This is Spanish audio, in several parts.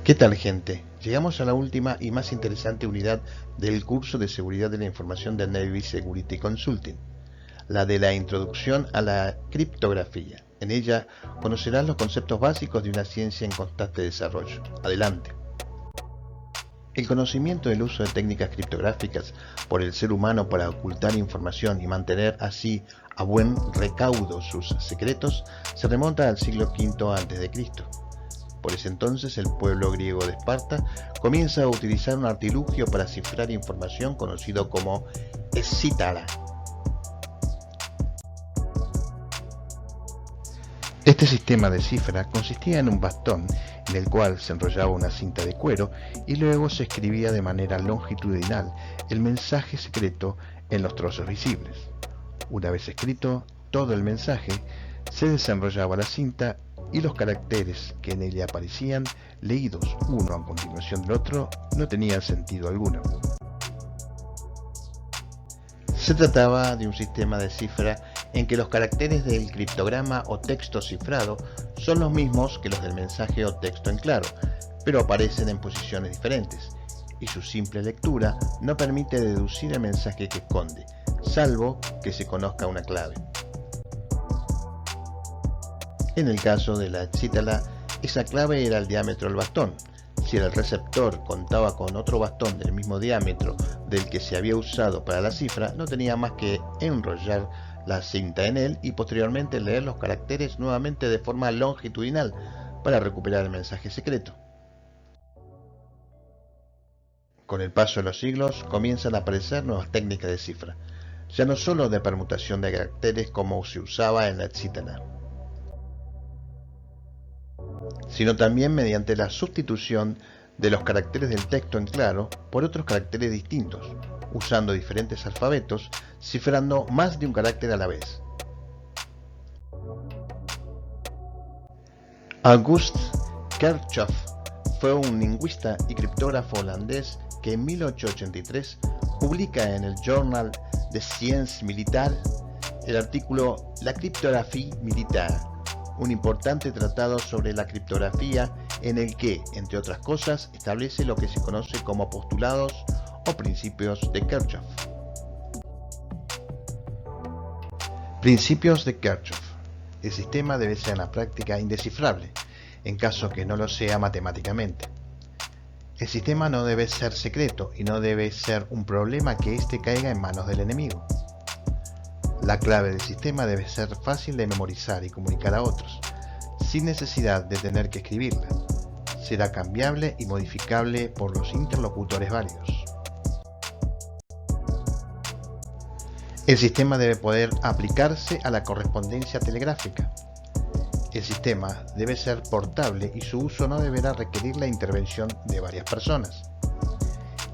¿Qué tal, gente? Llegamos a la última y más interesante unidad del curso de seguridad de la información de Navy Security Consulting, la de la introducción a la criptografía. En ella conocerás los conceptos básicos de una ciencia en constante desarrollo. Adelante. El conocimiento del uso de técnicas criptográficas por el ser humano para ocultar información y mantener así a buen recaudo sus secretos se remonta al siglo V a.C. Por ese entonces el pueblo griego de Esparta comienza a utilizar un artilugio para cifrar información conocido como escítara. Este sistema de cifra consistía en un bastón en el cual se enrollaba una cinta de cuero y luego se escribía de manera longitudinal el mensaje secreto en los trozos visibles. Una vez escrito todo el mensaje, se desenrollaba la cinta y los caracteres que en ella aparecían, leídos uno a continuación del otro, no tenían sentido alguno. Se trataba de un sistema de cifra en que los caracteres del criptograma o texto cifrado son los mismos que los del mensaje o texto en claro, pero aparecen en posiciones diferentes, y su simple lectura no permite deducir el mensaje que esconde, salvo que se conozca una clave. En el caso de la escítara, esa clave era el diámetro del bastón. Si el receptor contaba con otro bastón del mismo diámetro del que se había usado para la cifra, no tenía más que enrollar la cinta en él y posteriormente leer los caracteres nuevamente de forma longitudinal para recuperar el mensaje secreto. Con el paso de los siglos comienzan a aparecer nuevas técnicas de cifra, ya no solo de permutación de caracteres como se usaba en la escítara, sino también mediante la sustitución de los caracteres del texto en claro por otros caracteres distintos, usando diferentes alfabetos, cifrando más de un carácter a la vez. August Kirchhoff fue un lingüista y criptógrafo holandés que en 1883 publica en el Journal des Sciences Militaires el artículo La Cryptographie Militaire, un importante tratado sobre la criptografía en el que, entre otras cosas, establece lo que se conoce como postulados o principios de Kirchhoff. Principios de Kirchhoff. El sistema debe ser en la práctica indescifrable, en caso que no lo sea matemáticamente. El sistema no debe ser secreto y no debe ser un problema que éste caiga en manos del enemigo. La clave del sistema debe ser fácil de memorizar y comunicar a otros, sin necesidad de tener que escribirla. Será cambiable y modificable por los interlocutores válidos. El sistema debe poder aplicarse a la correspondencia telegráfica. El sistema debe ser portable y su uso no deberá requerir la intervención de varias personas.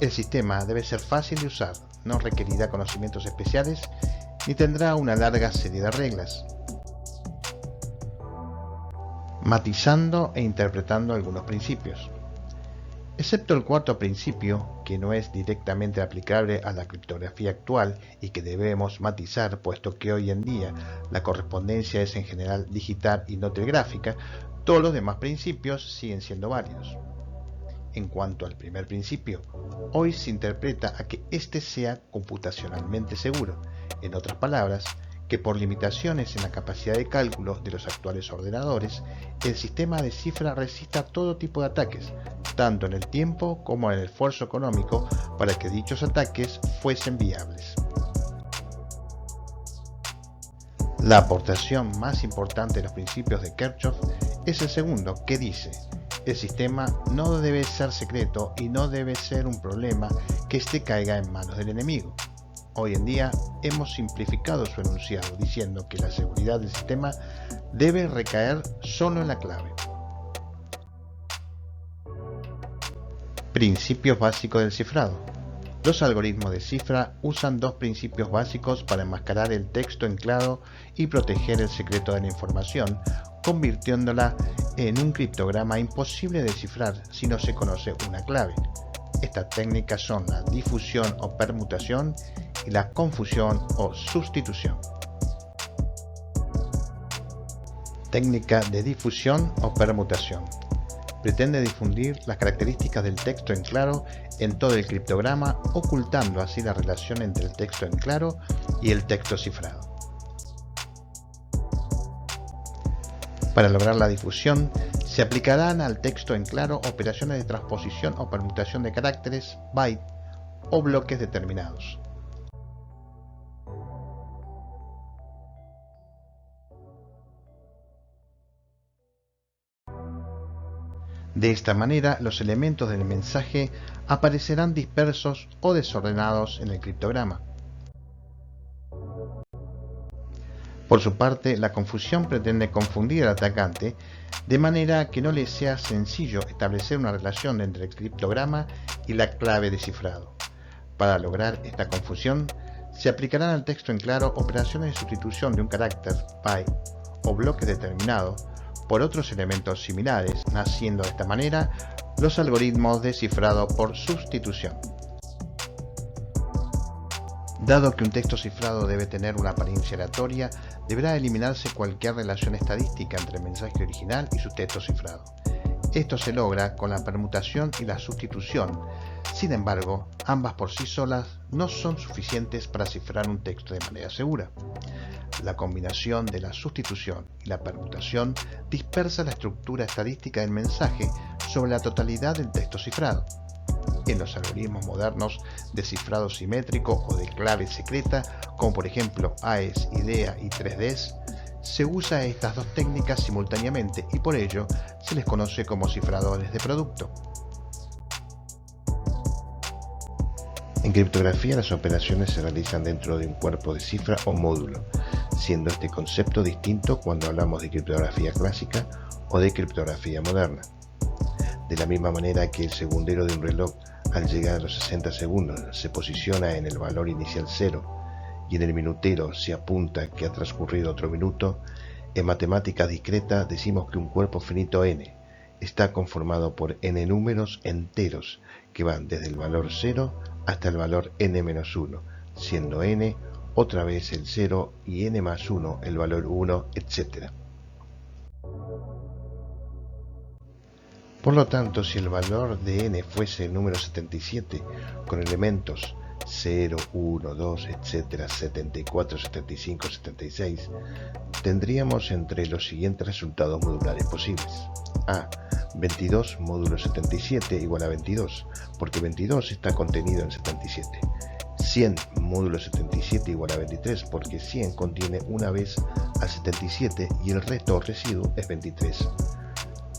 El sistema debe ser fácil de usar, no requerirá conocimientos especiales ni tendrá una larga serie de reglas, matizando e interpretando algunos principios. Excepto el cuarto principio, que no es directamente aplicable a la criptografía actual y que debemos matizar puesto que hoy en día la correspondencia es en general digital y no telegráfica, todos los demás principios siguen siendo válidos. En cuanto al primer principio, hoy se interpreta a que éste sea computacionalmente seguro, en otras palabras, que por limitaciones en la capacidad de cálculo de los actuales ordenadores, el sistema de cifra resista todo tipo de ataques, tanto en el tiempo como en el esfuerzo económico para que dichos ataques fuesen viables. La aportación más importante de los principios de Kirchhoff es el segundo, que dice: el sistema no debe ser secreto y no debe ser un problema que éste caiga en manos del enemigo. Hoy en día hemos simplificado su enunciado diciendo que la seguridad del sistema debe recaer solo en la clave. Principios básicos del cifrado. Los algoritmos de cifra usan dos principios básicos para enmascarar el texto en claro y proteger el secreto de la información, convirtiéndola en un criptograma imposible de descifrar si no se conoce una clave. Estas técnicas son la difusión o permutación y la confusión o sustitución. Técnica de difusión o permutación. pretende difundir las características del texto en claro en todo el criptograma, ocultando así la relación entre el texto en claro y el texto cifrado. Para lograr la difusión, se aplicarán al texto en claro operaciones de transposición o permutación de caracteres, bytes o bloques determinados. De esta manera, los elementos del mensaje aparecerán dispersos o desordenados en el criptograma. Por su parte, la confusión pretende confundir al atacante de manera que no le sea sencillo establecer una relación entre el criptograma y la clave de cifrado. Para lograr esta confusión, se aplicarán al texto en claro operaciones de sustitución de un carácter, byte o bloque determinado por otros elementos similares, naciendo de esta manera los algoritmos de cifrado por sustitución. Dado que un texto cifrado debe tener una apariencia aleatoria, deberá eliminarse cualquier relación estadística entre el mensaje original y su texto cifrado. Esto se logra con la permutación y la sustitución. Sin embargo, ambas por sí solas no son suficientes para cifrar un texto de manera segura. La combinación de la sustitución y la permutación dispersa la estructura estadística del mensaje sobre la totalidad del texto cifrado. En los algoritmos modernos de cifrado simétrico o de clave secreta, como por ejemplo AES, IDEA y 3DES, se usa estas dos técnicas simultáneamente y por ello se les conoce como cifradores de producto. En criptografía, las operaciones se realizan dentro de un cuerpo de cifra o módulo, siendo este concepto distinto cuando hablamos de criptografía clásica o de criptografía moderna. De la misma manera que el segundero de un reloj, al llegar a los 60 segundos, se posiciona en el valor inicial 0 y en el minutero se apunta que ha transcurrido otro minuto, en matemáticas discretas decimos que un cuerpo finito n está conformado por n números enteros que van desde el valor 0 hasta el valor n-1, siendo n otra vez el 0 y n más 1 el valor 1, etc. Por lo tanto, si el valor de n fuese el número 77, con elementos 0, 1, 2, etc., 74, 75, 76, tendríamos entre los siguientes resultados modulares posibles. A. 22 módulo 77 igual a 22, porque 22 está contenido en 77. 100 módulo 77 igual a 23, porque 100 contiene una vez al 77 y el resto residuo es 23.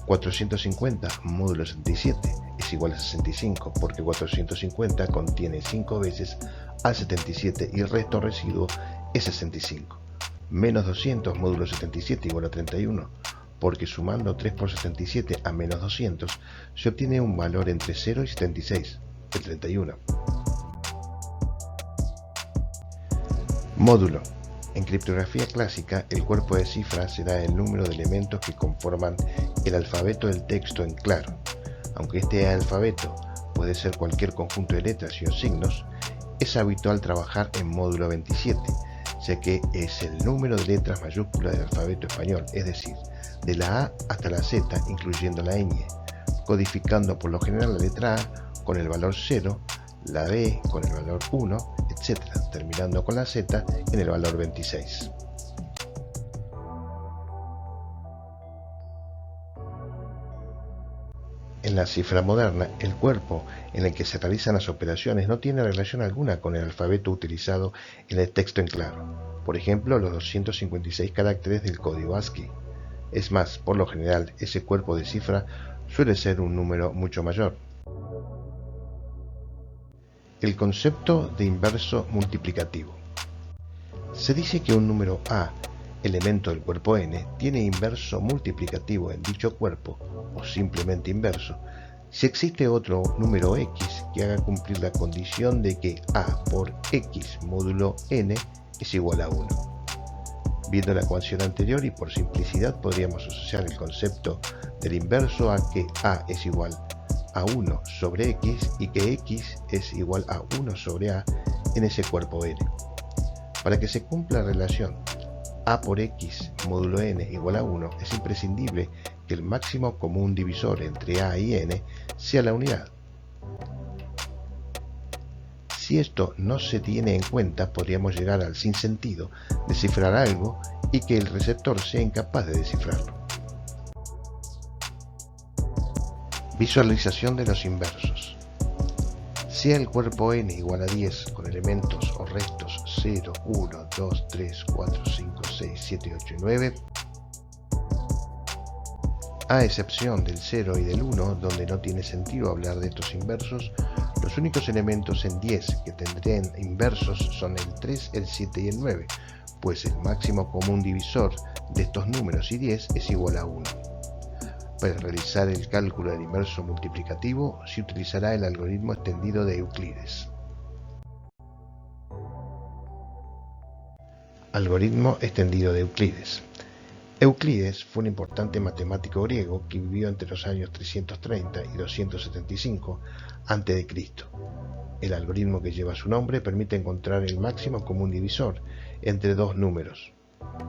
450 módulo 77 es igual a 65, porque 450 contiene 5 veces al 77 y el resto residuo es 65. Menos 200 módulo 77 igual a 31, porque sumando 3 por 77 a menos 200 se obtiene un valor entre 0 y 76, el 31. Módulo. En criptografía clásica, el cuerpo de cifra será el número de elementos que conforman el alfabeto del texto en claro. Aunque este alfabeto puede ser cualquier conjunto de letras y o signos, es habitual trabajar en módulo 27, ya que es el número de letras mayúsculas del alfabeto español, es decir, de la A hasta la Z, incluyendo la ñ, codificando por lo general la letra A con el valor 0, la B con el valor 1, etc., terminando con la Z en el valor 26. En la cifra moderna, el cuerpo en el que se realizan las operaciones no tiene relación alguna con el alfabeto utilizado en el texto en claro, por ejemplo los 256 caracteres del código ASCII. Es más, por lo general, ese cuerpo de cifra suele ser un número mucho mayor. El concepto de inverso multiplicativo. Se dice que un número A, elemento del cuerpo n, tiene inverso multiplicativo en dicho cuerpo, o simplemente inverso, si existe otro número x que haga cumplir la condición de que A por x módulo n es igual a 1. Viendo la ecuación anterior y por simplicidad podríamos asociar el concepto del inverso a que A es igual a 1 sobre x y que x es igual a 1 sobre a en ese cuerpo n. Para que se cumpla la relación a por x módulo n igual a 1, es imprescindible que el máximo común divisor entre a y n sea la unidad. Si esto no se tiene en cuenta, podríamos llegar al sinsentido de cifrar algo y que el receptor sea incapaz de descifrarlo. Visualización de los inversos. Sea el cuerpo n igual a 10 con elementos o restos 0, 1, 2, 3, 4, 5, 6, 7, 8 y 9, a excepción del 0 y del 1, donde no tiene sentido hablar de estos inversos, los únicos elementos en 10 que tendrían inversos son el 3, el 7 y el 9, pues el máximo común divisor de estos números y 10 es igual a 1. Para realizar el cálculo del inverso multiplicativo se utilizará el algoritmo extendido de Euclides. Algoritmo extendido de Euclides. Euclides fue un importante matemático griego que vivió entre los años 330 y 275 a.C. El algoritmo que lleva su nombre permite encontrar el máximo común divisor entre dos números.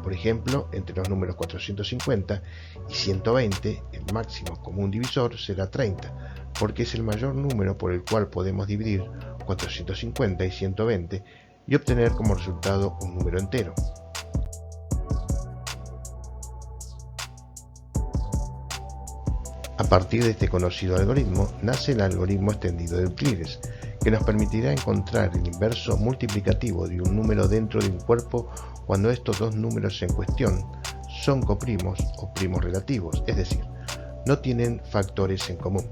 Por ejemplo, entre los números 450 y 120, el máximo común divisor será 30, porque es el mayor número por el cual podemos dividir 450 y 120 y obtener como resultado un número entero. A partir de este conocido algoritmo nace el algoritmo extendido de Euclides, que nos permitirá encontrar el inverso multiplicativo de un número dentro de un cuerpo cuando estos dos números en cuestión son coprimos o primos relativos, es decir, no tienen factores en común.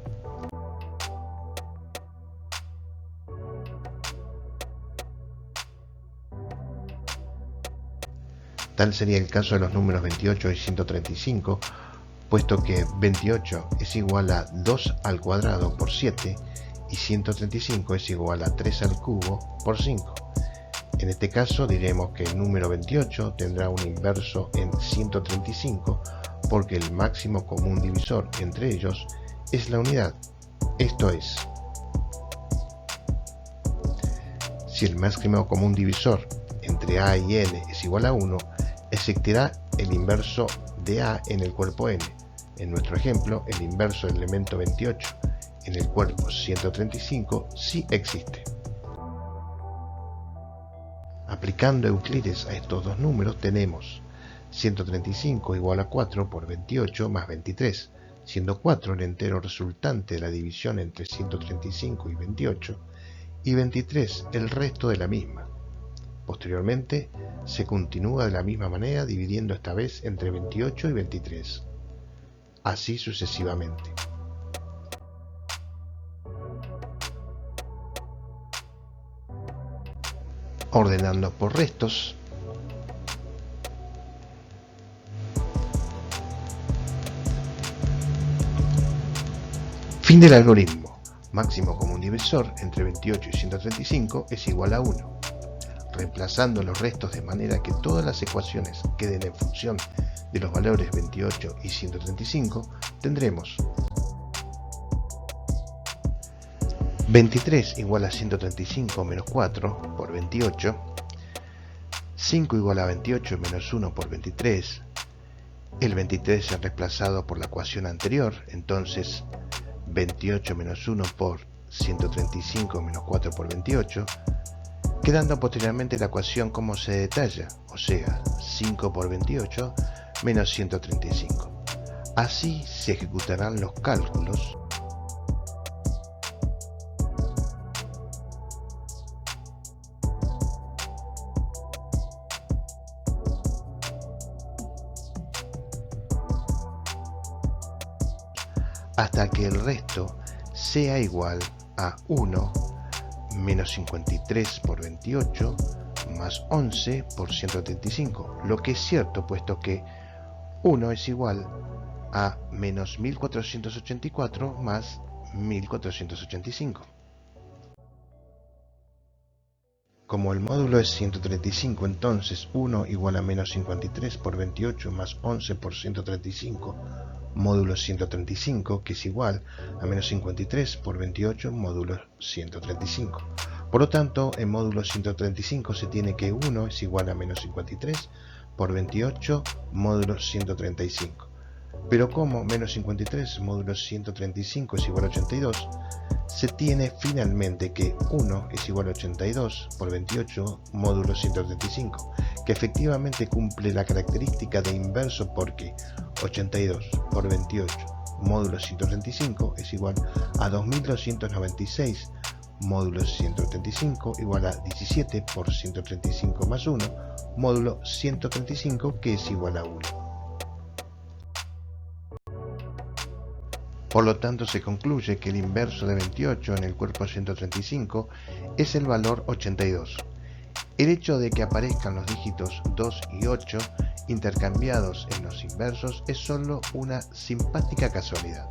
Tal sería el caso de los números 28 y 135, puesto que 28 es igual a 2 al cuadrado por 7 y 135 es igual a 3 al cubo por 5. En este caso diremos que el número 28 tendrá un inverso en 135 porque el máximo común divisor entre ellos es la unidad, esto es, si el máximo común divisor entre a y n es igual a 1, existirá el inverso de a en el cuerpo n. En nuestro ejemplo, el inverso del elemento 28 en el cuerpo 135 sí existe. Aplicando Euclides a estos dos números tenemos 135 igual a 4 por 28 más 23, siendo 4 el entero resultante de la división entre 135 y 28, y 23 el resto de la misma. Posteriormente, se continúa de la misma manera dividiendo esta vez entre 28 y 23. Así sucesivamente. Ordenando por restos, fin del algoritmo. Máximo común divisor entre 28 y 135 es igual a 1. Reemplazando los restos de manera que todas las ecuaciones queden en función de los valores 28 y 135, tendremos 23 igual a 135 menos 4 por 28, 5 igual a 28 menos 1 por 23, el 23 es reemplazado por la ecuación anterior, entonces 28 menos 1 por 135 menos 4 por 28, quedando posteriormente la ecuación como se detalla, o sea, 5 por 28 menos 135. Así se ejecutarán los cálculos hasta que el resto sea igual a 1 menos 53 por 28 más 11 por 135, lo que es cierto puesto que 1 es igual a menos 1484 más 1485. Como el módulo es 135, entonces 1 igual a menos 53 por 28 más 11 por 135, módulo 135, que es igual a menos 53 por 28 módulo 135. Por lo tanto, en módulo 135 se tiene que 1 es igual a menos 53 por 28 módulo 135. Pero como menos 53 módulo 135 es igual a 82, se tiene finalmente que 1 es igual a 82 por 28 módulo 135, que efectivamente cumple la característica de inverso porque 82 por 28 módulo 135 es igual a 2296 módulo 135 igual a 17 por 135 más 1 módulo 135 que es igual a 1. Por lo tanto, se concluye que el inverso de 28 en el cuerpo 135 es el valor 82. El hecho de que aparezcan los dígitos 2 y 8 intercambiados en los inversos es solo una simpática casualidad.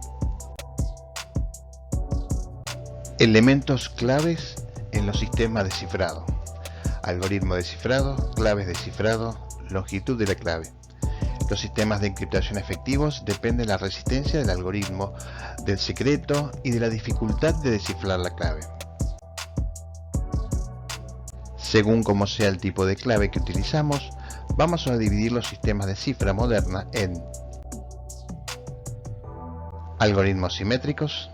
Elementos claves en los sistemas de cifrado. Algoritmo de cifrado, claves de cifrado, longitud de la clave. Los sistemas de encriptación efectivos dependen de la resistencia del algoritmo, del secreto y de la dificultad de descifrar la clave. Según como sea el tipo de clave que utilizamos, vamos a dividir los sistemas de cifra moderna en algoritmos simétricos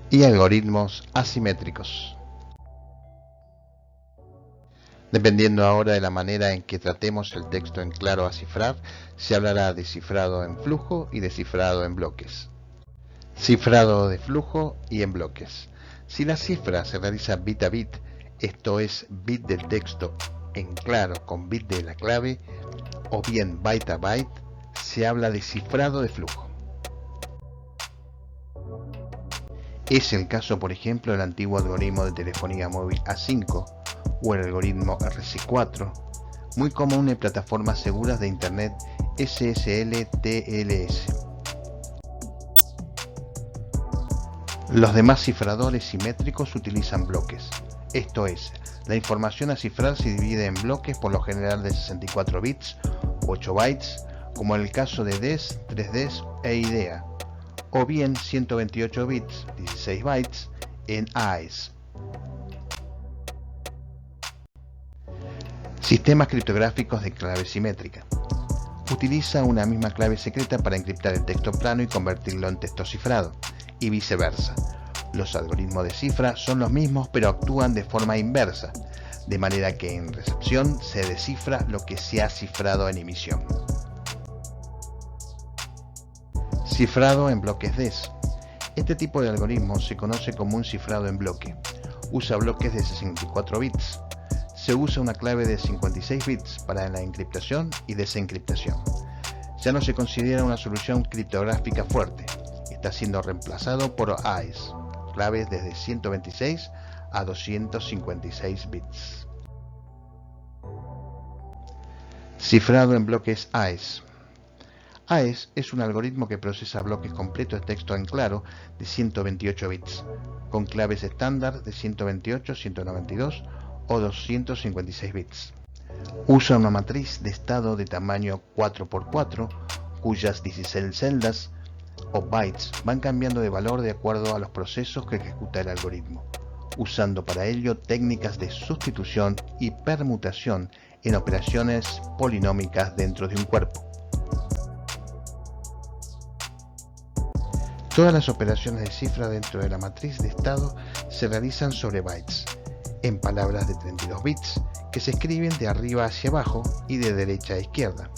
y algoritmos asimétricos. Dependiendo ahora de la manera en que tratemos el texto en claro a cifrar, se hablará de cifrado en flujo y de cifrado en bloques. Cifrado de flujo y en bloques. Si la cifra se realiza bit a bit, esto es bit del texto en claro con bit de la clave, o bien byte a byte, se habla de cifrado de flujo. Es el caso, por ejemplo, del antiguo algoritmo de telefonía móvil A5 o el algoritmo RC4, muy común en plataformas seguras de Internet SSL/TLS. Los demás cifradores simétricos utilizan bloques, esto es, la información a cifrar se divide en bloques por lo general de 64 bits u 8 bytes, como en el caso de DES, 3DES e IDEA, o bien 128 bits, 16 bytes, en AES. Sistemas criptográficos de clave simétrica. Utiliza una misma clave secreta para encriptar el texto plano y convertirlo en texto cifrado, y viceversa. Los algoritmos de cifra son los mismos pero actúan de forma inversa, de manera que en recepción se descifra lo que se ha cifrado en emisión. Cifrado en bloques DES. Este tipo de algoritmo se conoce como un cifrado en bloque. Usa bloques de 64 bits. Se usa una clave de 56 bits para la encriptación y desencriptación. Ya no se considera una solución criptográfica fuerte. Está siendo reemplazado por AES, claves desde 126 a 256 bits. Cifrado en bloques AES. AES es un algoritmo que procesa bloques completos de texto en claro de 128 bits, con claves estándar de 128, 192 o 256 bits. Usa una matriz de estado de tamaño 4×4, cuyas 16 celdas o bytes van cambiando de valor de acuerdo a los procesos que ejecuta el algoritmo, usando para ello técnicas de sustitución y permutación en operaciones polinómicas dentro de un cuerpo. Todas las operaciones de cifra dentro de la matriz de estado se realizan sobre bytes, en palabras de 32 bits, que se escriben de arriba hacia abajo y de derecha a izquierda.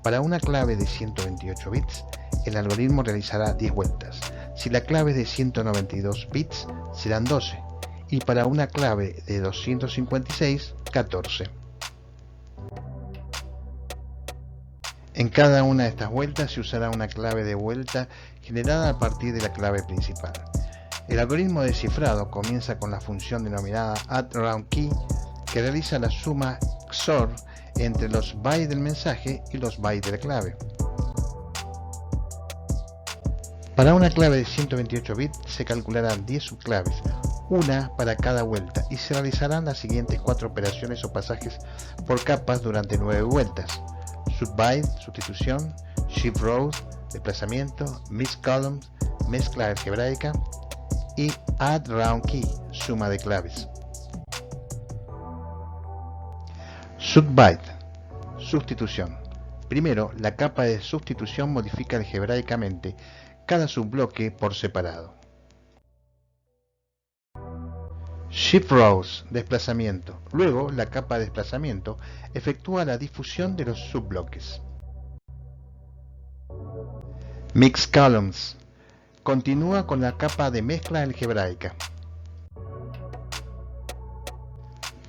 Para una clave de 128 bits, el algoritmo realizará 10 vueltas. Si la clave es de 192 bits, serán 12, y para una clave de 256, 14. En cada una de estas vueltas se usará una clave de vuelta generada a partir de la clave principal. El algoritmo de cifrado comienza con la función denominada addRoundKey, que realiza la suma XOR entre los bytes del mensaje y los bytes de la clave. Para una clave de 128 bits se calcularán 10 subclaves, una para cada vuelta, y se realizarán las siguientes 4 operaciones o pasajes por capas durante 9 vueltas: subbyte, sustitución; shift row, desplazamiento; mix columns, mezcla algebraica; y addRoundKey, suma de claves. Subbyte, sustitución. Primero, la capa de sustitución modifica algebraicamente cada subbloque por separado. Shift Rows, desplazamiento. Luego, la capa de desplazamiento efectúa la difusión de los subbloques. Mix Columns. Continúa con la capa de mezcla algebraica.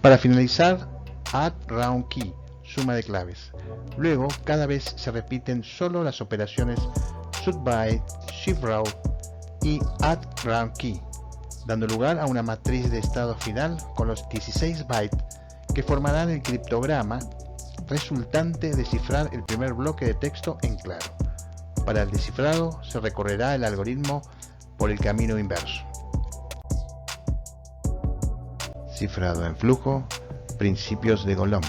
Para finalizar, Add Round Key, suma de claves. Luego, cada vez se repiten solo las operaciones SUBBYTE, Shift Row y Add Round Key, dando lugar a una matriz de estado final con los 16 bytes que formarán el criptograma resultante de descifrar el primer bloque de texto en claro. Para el descifrado se recorrerá el algoritmo por el camino inverso. Cifrado en flujo, principios de Golomb.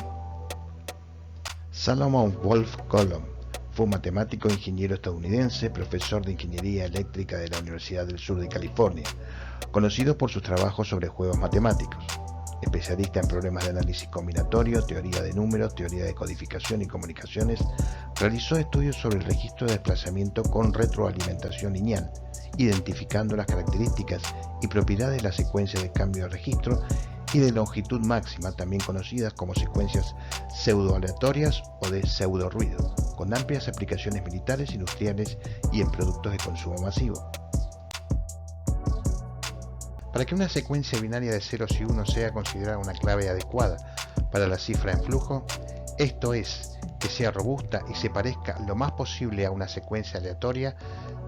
Solomon Wolf Golomb fue un matemático e ingeniero estadounidense, profesor de ingeniería eléctrica de la Universidad del Sur de California, conocido por sus trabajos sobre juegos matemáticos. Especialista en problemas de análisis combinatorio, teoría de números, teoría de codificación y comunicaciones, realizó estudios sobre el registro de desplazamiento con retroalimentación lineal, identificando las características y propiedades de la secuencia de cambio de registro y de longitud máxima, también conocidas como secuencias pseudoaleatorias o de pseudo-ruido, con amplias aplicaciones militares, industriales y en productos de consumo masivo. Para que una secuencia binaria de ceros y unos sea considerada una clave adecuada para la cifra en flujo, esto es, que sea robusta y se parezca lo más posible a una secuencia aleatoria,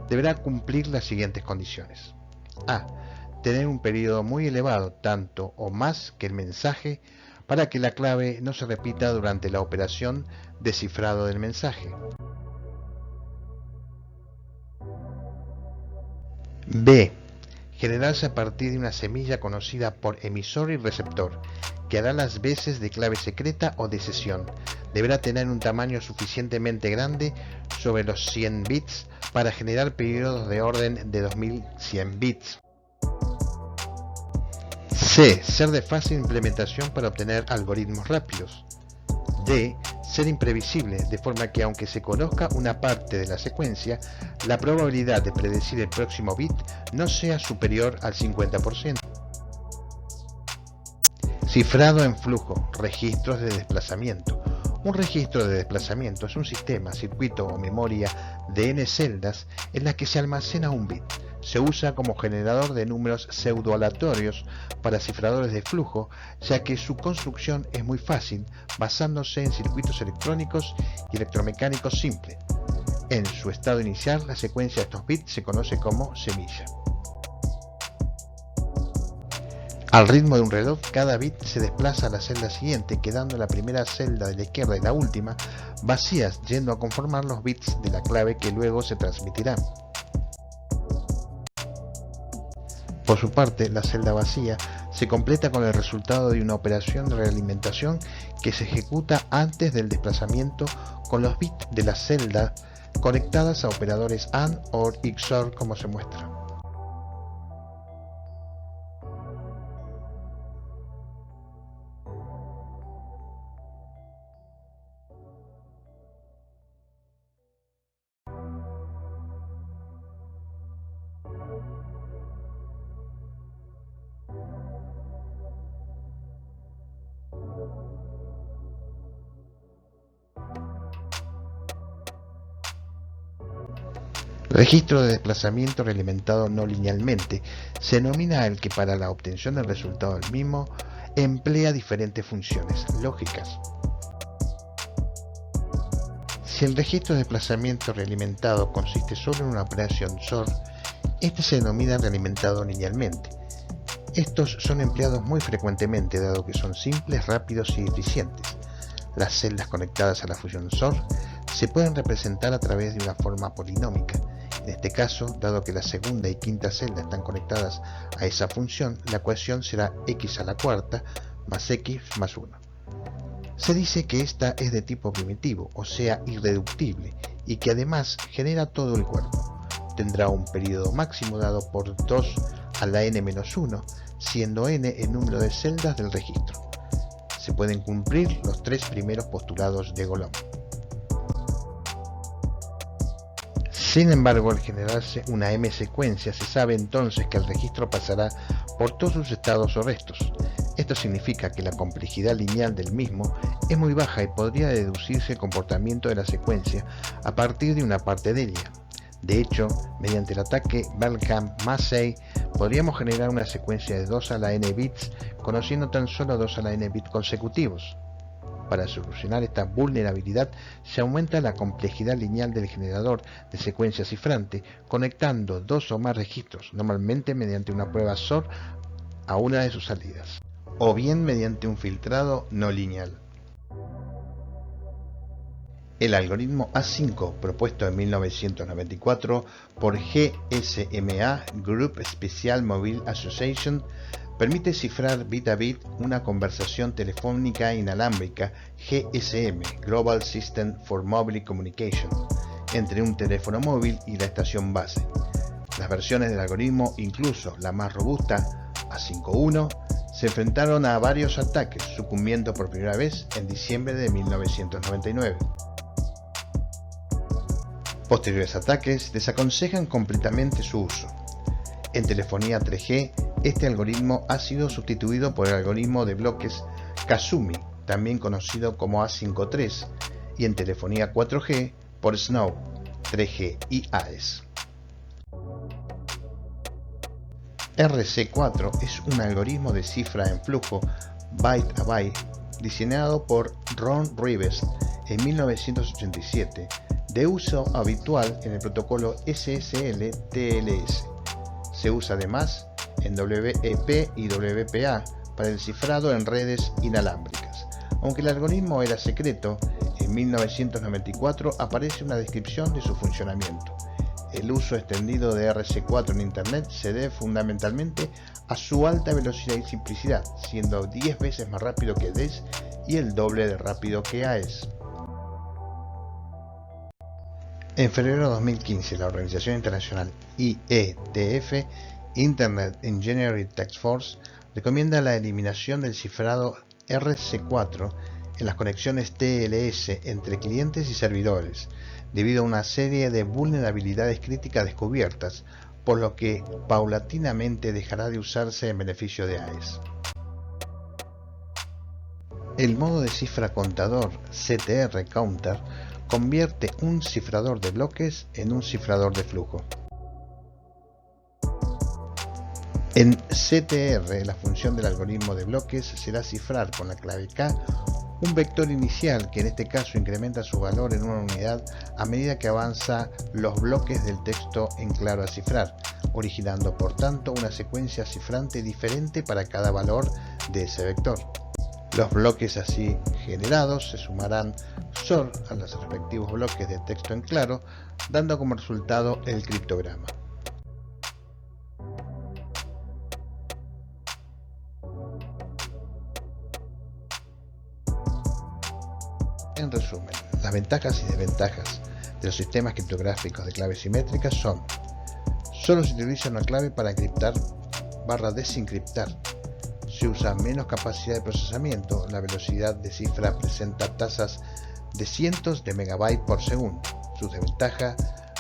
deberá cumplir las siguientes condiciones. A. Tener un periodo muy elevado, tanto o más que el mensaje, para que la clave no se repita durante la operación de cifrado del mensaje. B. Generarse a partir de una semilla conocida por emisor y receptor, que hará las veces de clave secreta o de sesión. Deberá tener un tamaño suficientemente grande, sobre los 100 bits, para generar periodos de orden de 2100 bits. C. Ser de fácil implementación para obtener algoritmos rápidos. D. Ser imprevisible, de forma que aunque se conozca una parte de la secuencia, la probabilidad de predecir el próximo bit no sea superior al 50%. Cifrado en flujo, registros de desplazamiento. Un registro de desplazamiento es un sistema, circuito o memoria de n celdas en la que se almacena un bit. Se usa como generador de números pseudoaleatorios para cifradores de flujo, ya que su construcción es muy fácil, basándose en circuitos electrónicos y electromecánicos simples. En su estado inicial, la secuencia de estos bits se conoce como semilla. Al ritmo de un reloj, cada bit se desplaza a la celda siguiente, quedando la primera celda de la izquierda y la última vacías, yendo a conformar los bits de la clave que luego se transmitirán. Por su parte, la celda vacía se completa con el resultado de una operación de realimentación que se ejecuta antes del desplazamiento con los bits de la celda conectadas a operadores AND o XOR, como se muestra. Registro de desplazamiento realimentado no linealmente se denomina el que para la obtención del resultado del mismo emplea diferentes funciones lógicas. Si el registro de desplazamiento realimentado consiste solo en una operación XOR, este se denomina realimentado linealmente. Estos son empleados muy frecuentemente dado que son simples, rápidos y eficientes. Las celdas conectadas a la función XOR se pueden representar a través de una forma polinómica. En este caso, dado que la segunda y quinta celda están conectadas a esa función, la ecuación será x a la cuarta más x más 1. Se dice que esta es de tipo primitivo, o sea, irreductible, y que además genera todo el cuerpo. Tendrá un periodo máximo dado por 2 a la n-1, siendo n el número de celdas del registro. Se pueden cumplir los tres primeros postulados de Golomb. Sin embargo, al generarse una M-secuencia, se sabe entonces que el registro pasará por todos sus estados o restos. Esto significa que la complejidad lineal del mismo es muy baja y podría deducirse el comportamiento de la secuencia a partir de una parte de ella. De hecho, mediante el ataque Belham-Massey, podríamos generar una secuencia de 2 a la n bits conociendo tan solo 2 a la n bits consecutivos. Para solucionar esta vulnerabilidad, se aumenta la complejidad lineal del generador de secuencia cifrante, conectando 2 o más registros, normalmente mediante una prueba SOR a una de sus salidas, o bien mediante un filtrado no lineal. El algoritmo A5, propuesto en 1994 por GSMA, Group Special Mobile Association, permite cifrar bit a bit una conversación telefónica inalámbrica GSM, Global System for Mobile Communication, entre un teléfono móvil y la estación base. Las versiones del algoritmo, incluso la más robusta, A5.1, se enfrentaron a varios ataques, sucumbiendo por primera vez en diciembre de 1999. Posteriores ataques desaconsejan completamente su uso. En telefonía 3G, este algoritmo ha sido sustituido por el algoritmo de bloques Kazumi, también conocido como A5.3, y en telefonía 4G por Snow, 3G y AES. RC4 es un algoritmo de cifra en flujo byte a byte diseñado por Ron Rivest en 1987, de uso habitual en el protocolo SSL-TLS. Se usa además en WEP y WPA para el cifrado en redes inalámbricas. Aunque el algoritmo era secreto, en 1994 aparece una descripción de su funcionamiento. El uso extendido de RC4 en Internet se debe fundamentalmente a su alta velocidad y simplicidad, siendo 10 veces más rápido que DES y el doble de rápido que AES. En febrero de 2015, la organización internacional IETF, Internet Engineering Task Force, recomienda la eliminación del cifrado RC4 en las conexiones TLS entre clientes y servidores, debido a una serie de vulnerabilidades críticas descubiertas, por lo que paulatinamente dejará de usarse en beneficio de AES. El modo de cifra contador CTR Counter convierte un cifrador de bloques en un cifrador de flujo. En CTR, la función del algoritmo de bloques será cifrar con la clave K un vector inicial que en este caso incrementa su valor en una unidad a medida que avanza los bloques del texto en claro a cifrar, originando por tanto una secuencia cifrante diferente para cada valor de ese vector. Los bloques así generados se sumarán SOR a los respectivos bloques de texto en claro, dando como resultado el criptograma. En resumen, las ventajas y desventajas de los sistemas criptográficos de claves simétricas son: solo se utiliza una clave para encriptar / desencriptar. Se usa menos capacidad de procesamiento, la velocidad de cifra presenta tasas de cientos de megabytes por segundo. Su desventaja: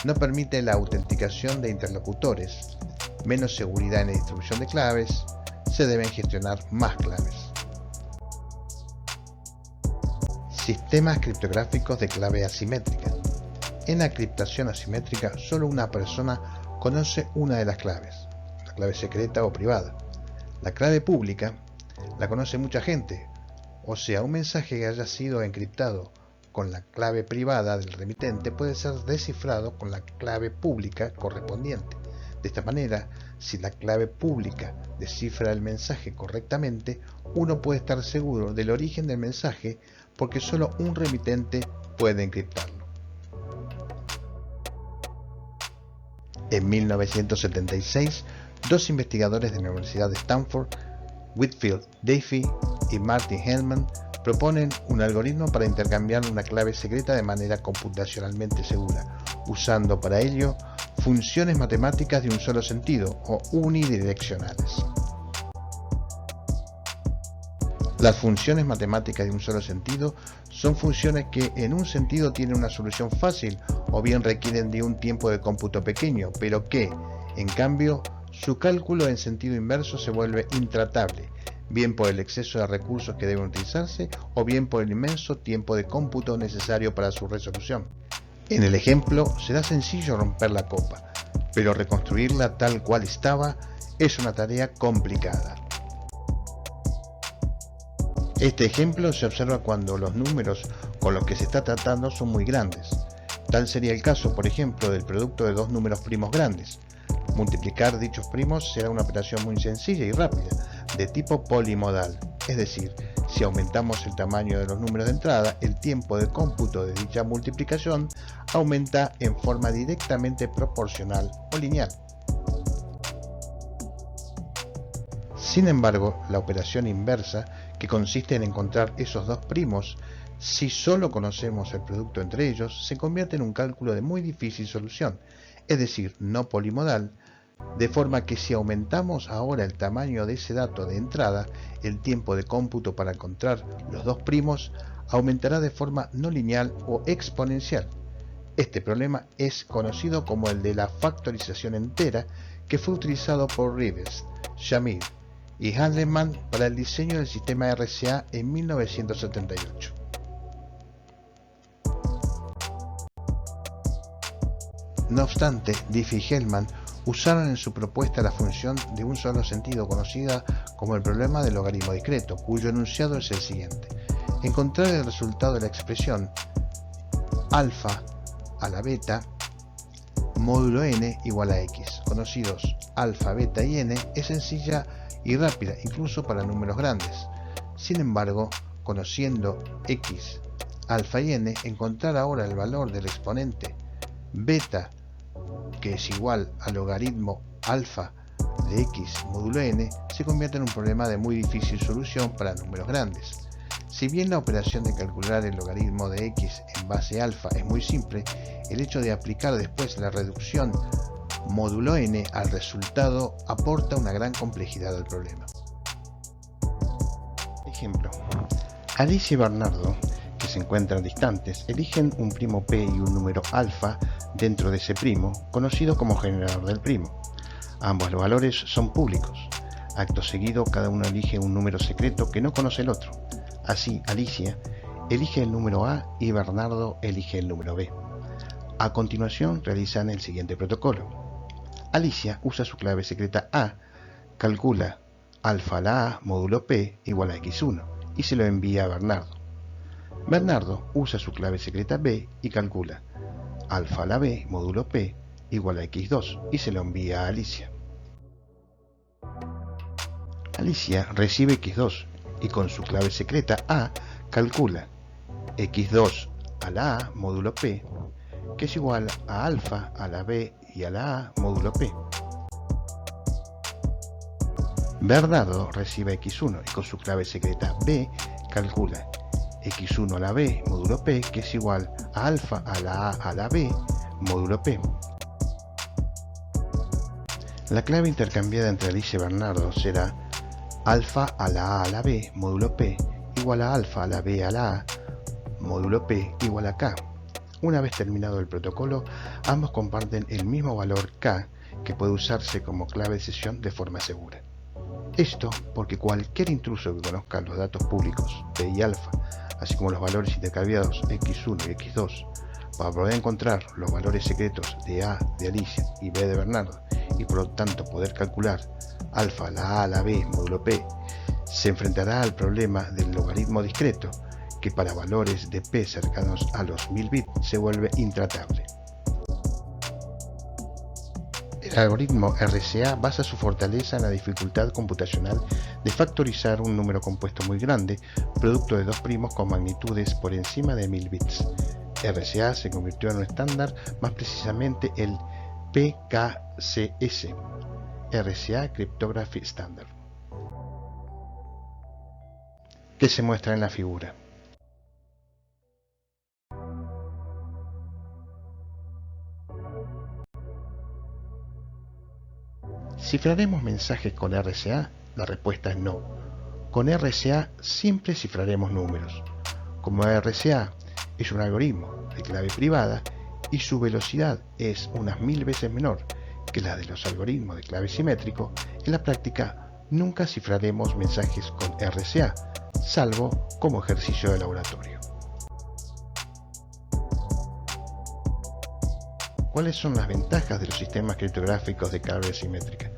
no permite la autenticación de interlocutores, menos seguridad en la distribución de claves, se deben gestionar más claves. Sistemas criptográficos de clave asimétrica. En la criptación asimétrica, solo una persona conoce una de las claves, la clave secreta o privada. La clave pública la conoce mucha gente, o sea, un mensaje que haya sido encriptado con la clave privada del remitente puede ser descifrado con la clave pública correspondiente. De esta manera, si la clave pública descifra el mensaje correctamente, uno puede estar seguro del origen del mensaje porque solo un remitente puede encriptarlo. En 1976, dos investigadores de la Universidad de Stanford, Whitfield Diffie y Martin Hellman, proponen un algoritmo para intercambiar una clave secreta de manera computacionalmente segura, usando para ello funciones matemáticas de un solo sentido o unidireccionales. Las funciones matemáticas de un solo sentido Son funciones que en un sentido tienen una solución fácil o bien requieren de un tiempo de cómputo pequeño, pero que, en cambio, su cálculo en sentido inverso se vuelve intratable, bien por el exceso de recursos que deben utilizarse o bien por el inmenso tiempo de cómputo necesario para su resolución. En el ejemplo, será sencillo romper la copa, pero reconstruirla tal cual estaba es una tarea complicada. Este ejemplo se observa cuando los números con los que se está tratando son muy grandes. Tal sería el caso, por ejemplo, del producto de dos números primos grandes. Multiplicar dichos primos será una operación muy sencilla y rápida, de tipo polimodal, es decir, si aumentamos el tamaño de los números de entrada, el tiempo de cómputo de dicha multiplicación aumenta en forma directamente proporcional o lineal. Sin embargo, la operación inversa, que consiste en encontrar esos dos primos, si solo conocemos el producto entre ellos, se convierte en un cálculo de muy difícil solución, es decir, no polimodal, de forma que si aumentamos ahora el tamaño de ese dato de entrada, el tiempo de cómputo para encontrar los dos primos aumentará de forma no lineal o exponencial. Este problema es conocido como el de la factorización entera, que fue utilizado por Rives, Shamir y Handleman para el diseño del sistema RCA en 1978. No obstante, Diffie y Hellman usaron en su propuesta la función de un solo sentido conocida como el problema del logaritmo discreto, cuyo enunciado es el siguiente: encontrar el resultado de la expresión alfa a la beta módulo n igual a x, conocidos alfa, beta y n, es sencilla y rápida, incluso para números grandes. Sin embargo, conociendo x, alfa y n, encontrar ahora el valor del exponente beta, que es igual al logaritmo alfa de x módulo n, se convierte en un problema de muy difícil solución para números grandes. Si bien la operación de calcular el logaritmo de x en base alfa es muy simple, el hecho de aplicar después la reducción módulo n al resultado aporta una gran complejidad al problema. Ejemplo: Alicia y Bernardo, que se encuentran distantes, eligen un primo p y un número alfa dentro de ese primo, conocido como generador del primo. Ambos los valores son públicos. Acto seguido, cada uno elige un número secreto que no conoce el otro. Así, Alicia elige el número A y Bernardo elige el número B. A continuación, realizan el siguiente protocolo. Alicia usa su clave secreta A, calcula alfa a la A módulo P igual a x1 y se lo envía a Bernardo. Bernardo usa su clave secreta B y calcula alfa a la B módulo P igual a x2 y se lo envía a Alicia. Alicia recibe x2 y con su clave secreta A calcula x2 a la A módulo P, que es igual a alfa a la B y a la A módulo P. Bernardo recibe x1 y con su clave secreta B calcula x1 a la B módulo P, que es igual a alfa a la A a la B módulo P. La clave intercambiada entre Alicia y Bernardo será alfa a la A a la B módulo P igual a alfa a la B a la A módulo P igual a K. Una vez terminado el protocolo, ambos comparten el mismo valor K, que puede usarse como clave de sesión de forma segura. Esto porque cualquier intruso que conozca los datos públicos P y alfa, así como los valores intercambiados x1 y x2, para poder encontrar los valores secretos de A de Alicia y B de Bernardo, y por lo tanto poder calcular alfa a la A a la B módulo P, se enfrentará al problema del logaritmo discreto, que para valores de P cercanos a los 1000 bits se vuelve intratable. El algoritmo RCA basa su fortaleza en la dificultad computacional de factorizar un número compuesto muy grande, producto de dos primos con magnitudes por encima de 1000 bits. RCA se convirtió en un estándar, más precisamente el PKCS, RCA Cryptography Standard, que se muestra en la figura. ¿Cifraremos mensajes con RCA? La respuesta es no. Con RCA siempre cifraremos números. Como RSA es un algoritmo de clave privada y su velocidad es unas 1000 veces menor que la de los algoritmos de clave simétrico, en la práctica nunca cifraremos mensajes con RSA, salvo como ejercicio de laboratorio. ¿Cuáles son las ventajas de los sistemas criptográficos de clave simétrica?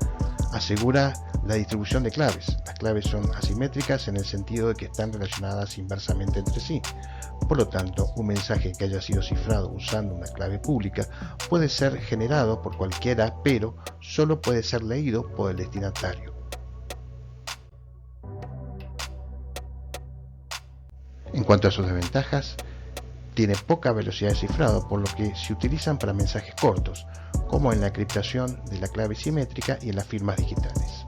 Asegura la distribución de claves. Las claves son asimétricas en el sentido de que están relacionadas inversamente entre sí. Por lo tanto, un mensaje que haya sido cifrado usando una clave pública puede ser generado por cualquiera, pero solo puede ser leído por el destinatario. En cuanto a sus desventajas, tiene poca velocidad de cifrado, por lo que se utilizan para mensajes cortos, como en la encriptación de la clave simétrica y en las firmas digitales.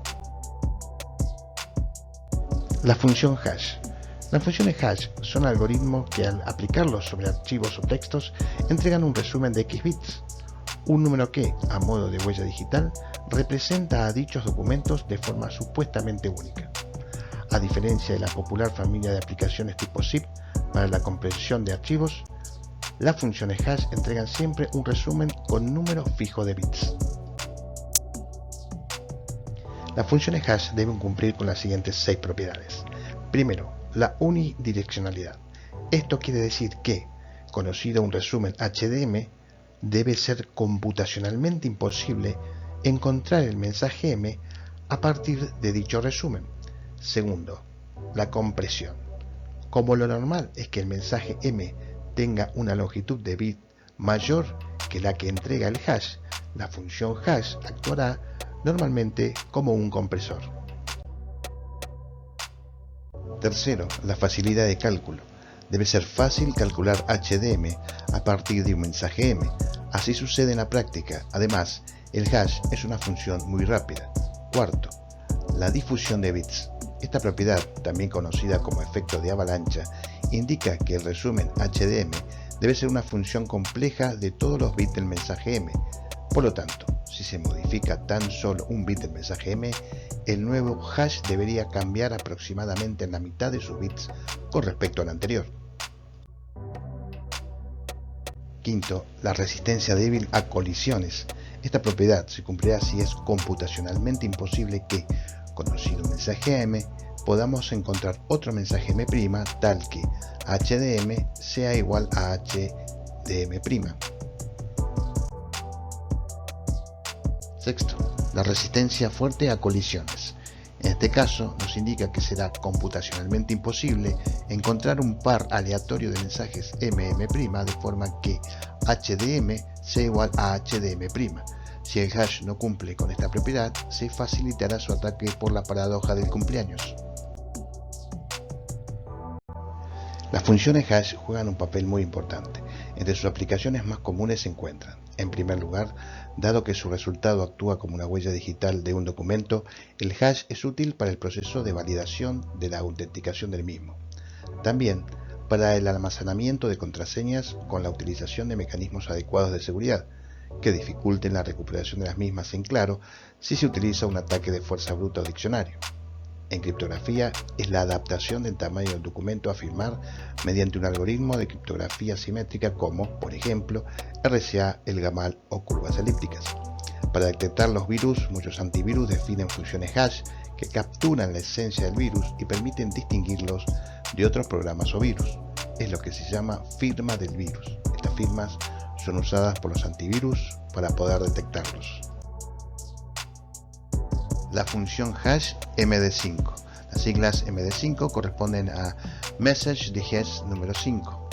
La función hash. Las funciones hash son algoritmos que al aplicarlos sobre archivos o textos entregan un resumen de X bits, un número que, a modo de huella digital, representa a dichos documentos de forma supuestamente única. A diferencia de la popular familia de aplicaciones tipo zip para la compresión de archivos, las funciones hash entregan siempre un resumen con número fijo de bits. Las funciones hash deben cumplir con las siguientes 6 propiedades. Primero, la unidireccionalidad. Esto quiere decir que, conocido un resumen HDM, debe ser computacionalmente imposible encontrar el mensaje M a partir de dicho resumen. Segundo, la compresión. Como lo normal es que el mensaje M tenga una longitud de bit mayor que la que entrega el hash, la función hash actuará normalmente como un compresor. Tercero, la facilidad de cálculo. Debe ser fácil calcular HDM a partir de un mensaje M. Así sucede en la práctica. Además, el hash es una función muy rápida. Cuarto, la difusión de bits. Esta propiedad, también conocida como efecto de avalancha, indica que el resumen HDM debe ser una función compleja de todos los bits del mensaje M. Por lo tanto, si se modifica tan solo un bit del mensaje M, el nuevo hash debería cambiar aproximadamente en la mitad de sus bits con respecto al anterior. Quinto, la resistencia débil a colisiones. Esta propiedad se cumplirá si es computacionalmente imposible que, conocido un mensaje M, podamos encontrar otro mensaje M' tal que HDM sea igual a HDM'. Sexto, la resistencia fuerte a colisiones. En este caso nos indica que será computacionalmente imposible encontrar un par aleatorio de mensajes MM' de forma que HDM sea igual a HDM'. Si el hash no cumple con esta propiedad, se facilitará su ataque por la paradoja del cumpleaños. Las funciones hash juegan un papel muy importante. Entre sus aplicaciones más comunes se encuentran, en primer lugar, dado que su resultado actúa como una huella digital de un documento, el hash es útil para el proceso de validación de la autenticación del mismo. También para el almacenamiento de contraseñas con la utilización de mecanismos adecuados de seguridad, que dificulten la recuperación de las mismas en claro si se utiliza un ataque de fuerza bruta o diccionario. En criptografía es la adaptación del tamaño del documento a firmar mediante un algoritmo de criptografía simétrica como, por ejemplo, RSA, el Gamal o curvas elípticas. Para detectar los virus, muchos antivirus definen funciones hash que capturan la esencia del virus y permiten distinguirlos de otros programas o virus. Es lo que se llama firma del virus. Estas firmas son usadas por los antivirus para poder detectarlos. La función hash MD5. Las siglas MD5 corresponden a Message Digest número 5.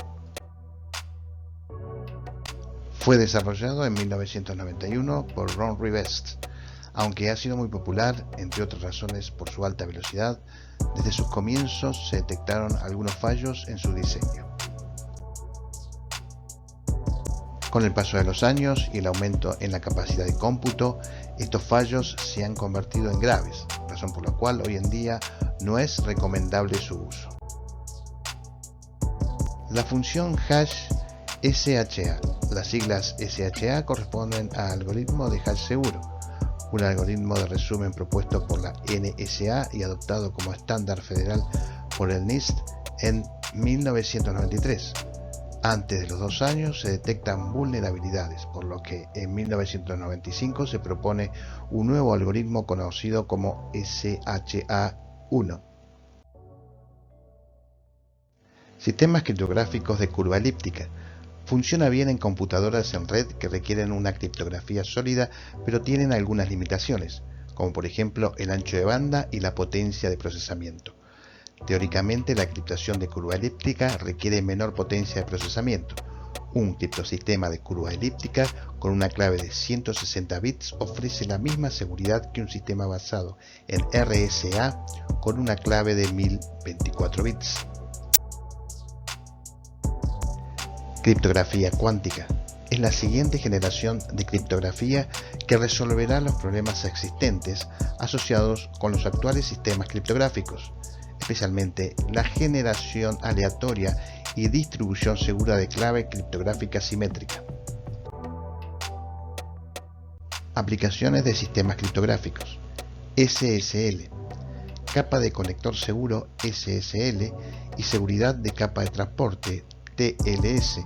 Fue desarrollado en 1991 por Ron Rivest, aunque ha sido muy popular, entre otras razones por su alta velocidad. Desde sus comienzos se detectaron algunos fallos en su diseño. Con el paso de los años y el aumento en la capacidad de cómputo, estos fallos se han convertido en graves, razón por la cual hoy en día no es recomendable su uso. La función hash SHA. Las siglas SHA corresponden al algoritmo de hash seguro, un algoritmo de resumen propuesto por la NSA y adoptado como estándar federal por el NIST en 1993. Antes de los 2 años se detectan vulnerabilidades, por lo que en 1995 se propone un nuevo algoritmo conocido como SHA-1. Sistemas criptográficos de curva elíptica. Funciona bien en computadoras en red que requieren una criptografía sólida, pero tienen algunas limitaciones, como por ejemplo el ancho de banda y la potencia de procesamiento. Teóricamente, la criptación de curva elíptica requiere menor potencia de procesamiento. Un criptosistema de curva elíptica con una clave de 160 bits ofrece la misma seguridad que un sistema basado en RSA con una clave de 1024 bits. Criptografía cuántica. Es la siguiente generación de criptografía que resolverá los problemas existentes asociados con los actuales sistemas criptográficos, especialmente la generación aleatoria y distribución segura de clave criptográfica simétrica. Aplicaciones de sistemas criptográficos. SSL, capa de conector seguro SSL y seguridad de capa de transporte TLS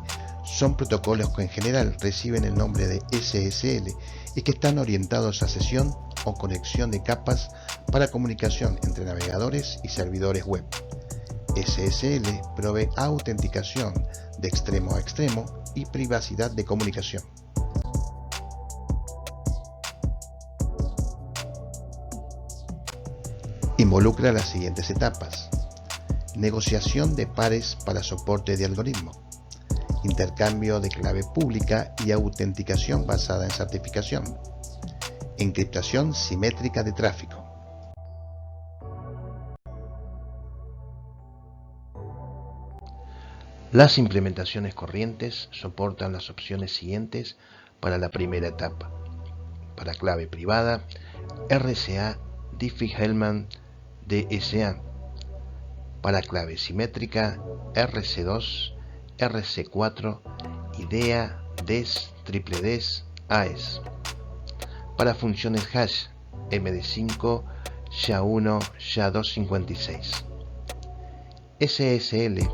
son protocolos que en general reciben el nombre de SSL y que están orientados a sesión o conexión de capas para comunicación entre navegadores y servidores web. SSL provee autenticación de extremo a extremo y privacidad de comunicación. Involucra las siguientes etapas: negociación de pares para soporte de algoritmo, intercambio de clave pública y autenticación basada en certificación, encriptación simétrica de tráfico. Las implementaciones corrientes soportan las opciones siguientes para la primera etapa: para clave privada, RSA Diffie-Hellman DSA; para clave simétrica, RC2, RC4, IDEA, DES, DES, AES; para funciones hash, MD5, SHA-1, SHA-256. SSL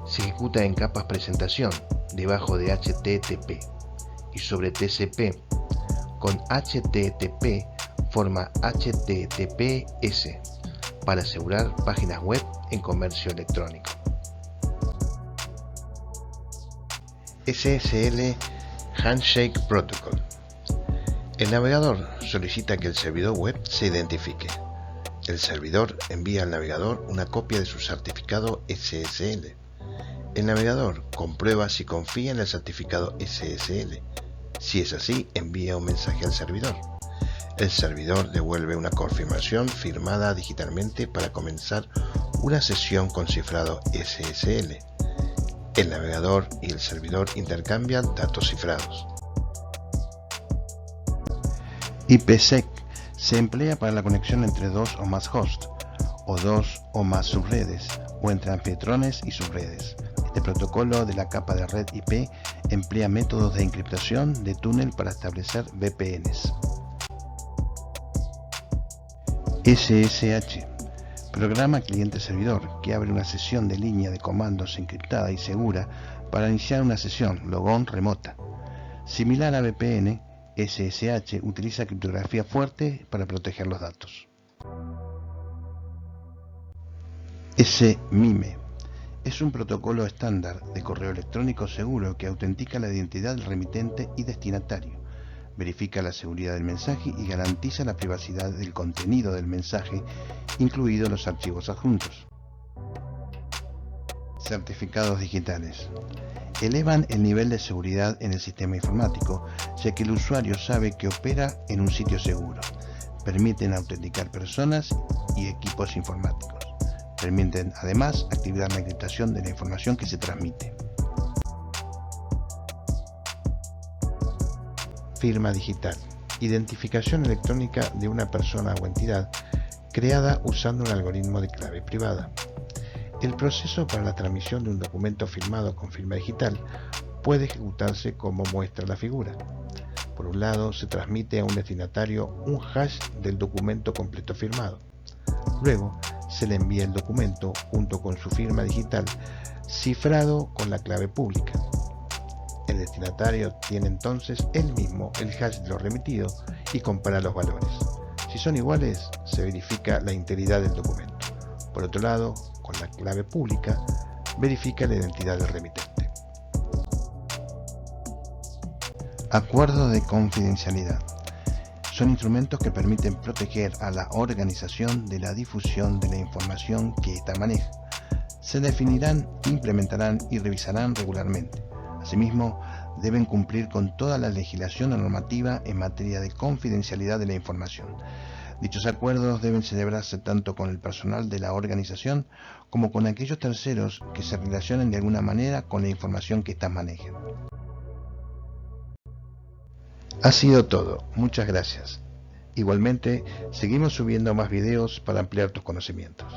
se ejecuta en capas presentación, debajo de HTTP y sobre TCP. Con HTTP forma HTTPS para asegurar páginas web en comercio electrónico. SSL Handshake Protocol. El navegador solicita que el servidor web se identifique. El servidor envía al navegador una copia de su certificado SSL. El navegador comprueba si confía en el certificado SSL. Si es así, envía un mensaje al servidor. El servidor devuelve una confirmación firmada digitalmente para comenzar una sesión con cifrado SSL. El navegador y el servidor intercambian datos cifrados. IPsec se emplea para la conexión entre dos o más hosts, o dos o más subredes, o entre anfitriones y subredes. Este protocolo de la capa de red IP emplea métodos de encriptación de túnel para establecer VPNs. SSH, programa cliente-servidor, que abre una sesión de línea de comandos encriptada y segura para iniciar una sesión logón remota. Similar a VPN, SSH utiliza criptografía fuerte para proteger los datos. SMIME es un protocolo estándar de correo electrónico seguro que autentica la identidad del remitente y destinatario, verifica la seguridad del mensaje y garantiza la privacidad del contenido del mensaje, incluidos los archivos adjuntos. Certificados digitales. Elevan el nivel de seguridad en el sistema informático, ya que el usuario sabe que opera en un sitio seguro. Permiten autenticar personas y equipos informáticos. Permiten además activar la encriptación de la información que se transmite. Firma digital. Identificación electrónica de una persona o entidad creada usando un algoritmo de clave privada. El proceso para la transmisión de un documento firmado con firma digital puede ejecutarse como muestra la figura. Por un lado, se transmite a un destinatario un hash del documento completo firmado. Luego, se le envía el documento junto con su firma digital cifrado con la clave pública. El destinatario tiene entonces él mismo el hash de lo remitido y compara los valores. Si son iguales, se verifica la integridad del documento. Por otro lado, con la clave pública, verifica la identidad del remitente. Acuerdos de confidencialidad. Son instrumentos que permiten proteger a la organización de la difusión de la información que ésta maneja. Se definirán, implementarán y revisarán regularmente. Asimismo, deben cumplir con toda la legislación o normativa en materia de confidencialidad de la información. Dichos acuerdos deben celebrarse tanto con el personal de la organización como con aquellos terceros que se relacionen de alguna manera con la información que éstas manejen. Ha sido todo, muchas gracias. Igualmente, seguimos subiendo más videos para ampliar tus conocimientos.